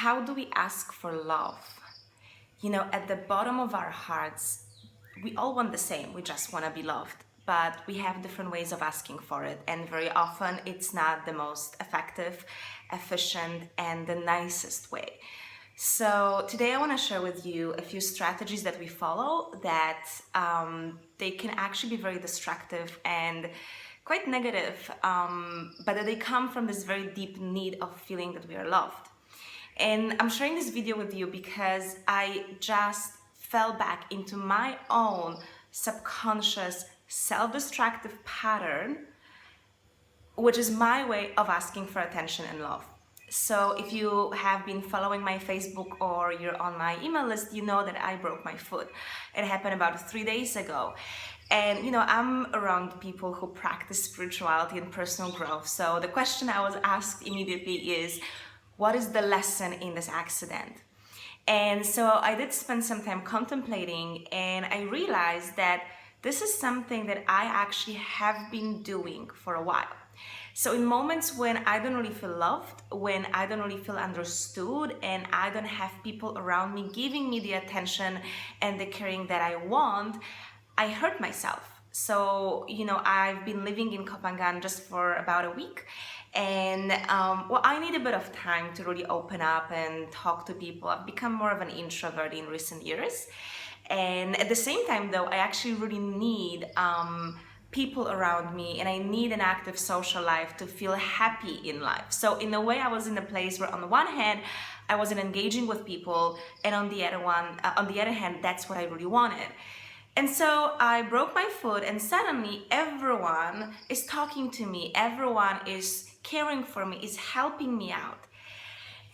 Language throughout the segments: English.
How do we ask for love? At the bottom of our hearts, we all want the same. We just want to be loved. But we have different ways of asking for it. And very often it's not the most effective, efficient, and the nicest way. So today I want to share with you a few strategies that we follow that they can actually be very destructive and quite negative, but that they come from this very deep need of feeling that we are loved. And I'm sharing this video with you because I just fell back into my own subconscious self-destructive pattern, which is my way of asking for attention and love. So if you have been following my Facebook or you're on my email list, you know that I broke my foot. It happened about 3 days ago. And I'm around people who practice spirituality and personal growth. So the question I was asked immediately is, what is the lesson in this accident? And so I did spend some time contemplating, and I realized that this is something that I actually have been doing for a while. So in moments when I don't really feel loved, when I don't really feel understood, and I don't have people around me giving me the attention and the caring that I want, I hurt myself. So, I've been living in Copenhagen just for about a week. And I need a bit of time to really open up and talk to people. I've become more of an introvert in recent years. And at the same time, though, I actually really need people around me, and I need an active social life to feel happy in life. So in a way, I was in a place where on the one hand, I wasn't engaging with people, and on the other hand, that's what I really wanted. And so I broke my foot, and suddenly everyone is talking to me, everyone is caring for me, is helping me out.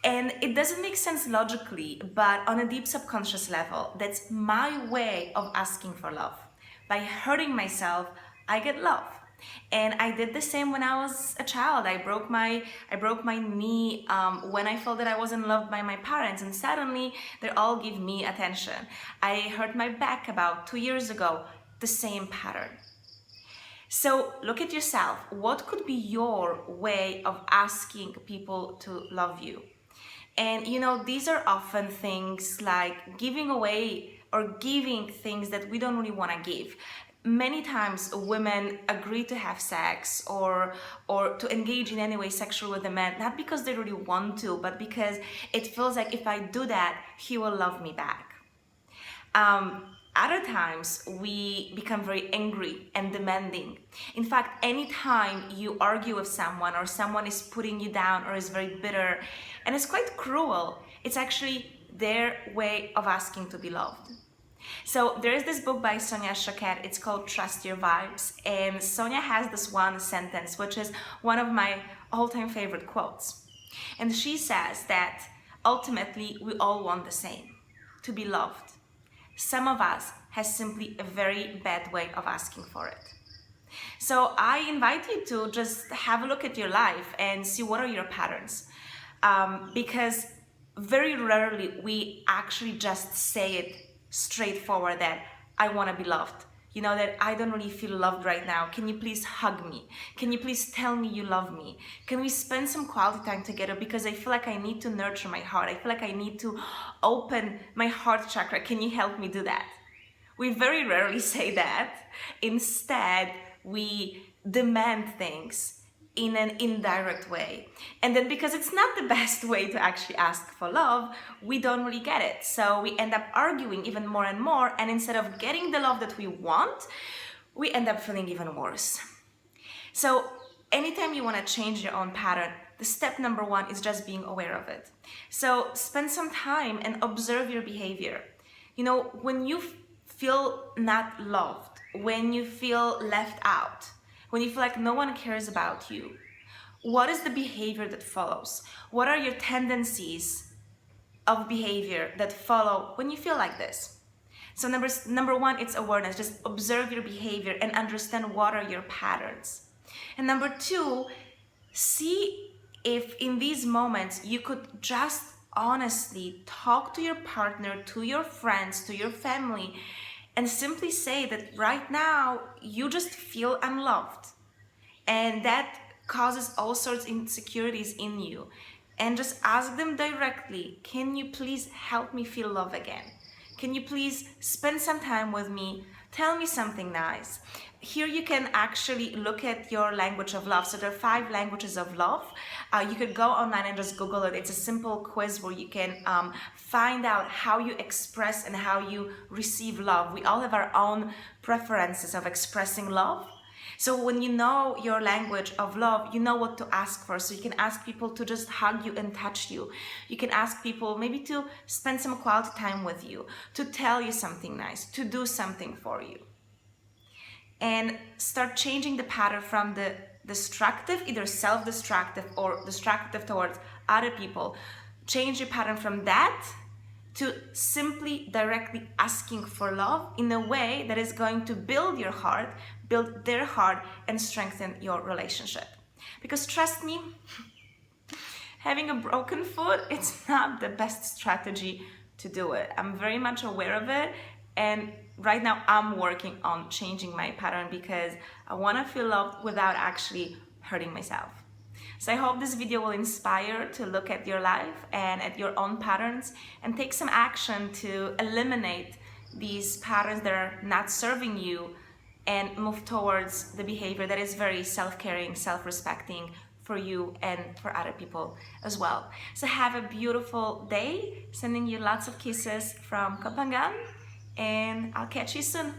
And it doesn't make sense logically, but on a deep subconscious level, that's my way of asking for love. By hurting myself, I get love. And I did the same when I was a child. I broke my knee when I felt that I wasn't loved by my parents, and suddenly they all give me attention. I hurt my back about 2 years ago, the same pattern. So look at yourself. What could be your way of asking people to love you? And these are often things like giving away or giving things that we don't really want to give. Many times women agree to have sex or to engage in any way sexual with a man, not because they really want to, but because it feels like if I do that, he will love me back. Other times we become very angry and demanding. In fact, anytime you argue with someone or someone is putting you down or is very bitter, and it's quite cruel, it's actually their way of asking to be loved. So there is this book by Sonia Choquette, it's called Trust Your Vibes, and Sonia has this one sentence, which is one of my all-time favorite quotes. And she says that ultimately we all want the same, to be loved. Some of us has simply a very bad way of asking for it. So I invite you to just have a look at your life and see what are your patterns. Because very rarely we actually just say it straightforward that I want to be loved. That I don't really feel loved right now. Can you please hug me? Can you please tell me you love me? Can we spend some quality time together, because I feel like I need to nurture my heart. I feel like I need to open my heart chakra. Can you help me do that? We very rarely say that. Instead, we demand things in an indirect way. And then because it's not the best way to actually ask for love, we don't really get it. So we end up arguing even more and more, and instead of getting the love that we want, we end up feeling even worse. So anytime you want to change your own pattern, the step number one is just being aware of it. So spend some time and observe your behavior. When you feel not loved, when you feel left out, when you feel like no one cares about you, what is the behavior that follows? What are your tendencies of behavior that follow when you feel like this? So number one, it's awareness. Just observe your behavior and understand what are your patterns. And number two, see if in these moments you could just honestly talk to your partner, to your friends, to your family, and simply say that right now you just feel unloved, and that causes all sorts of insecurities in you. and just ask them directly, can you please help me feel love again? Can you please spend some time with me? Tell me something nice. Here you can actually look at your language of love. So there are 5 languages of love. You could go online and just Google it. It's a simple quiz where you can find out how you express and how you receive love. We all have our own preferences of expressing love. So when you know your language of love, you know what to ask for. So you can ask people to just hug you and touch you. You can ask people maybe to spend some quality time with you, to tell you something nice, to do something for you. And start changing the pattern from the destructive, either self-destructive or destructive towards other people. Change your pattern from that to simply directly asking for love in a way that is going to build your heart, build their heart, and strengthen your relationship. Because trust me, having a broken foot, it's not the best strategy to do it. I'm very much aware of it, and right now I'm working on changing my pattern because I want to feel loved without actually hurting myself. So I hope this video will inspire to look at your life and at your own patterns and take some action to eliminate these patterns that are not serving you and move towards the behavior that is very self-caring, self-respecting for you and for other people as well. So have a beautiful day, sending you lots of kisses from Kapangan, and I'll catch you soon.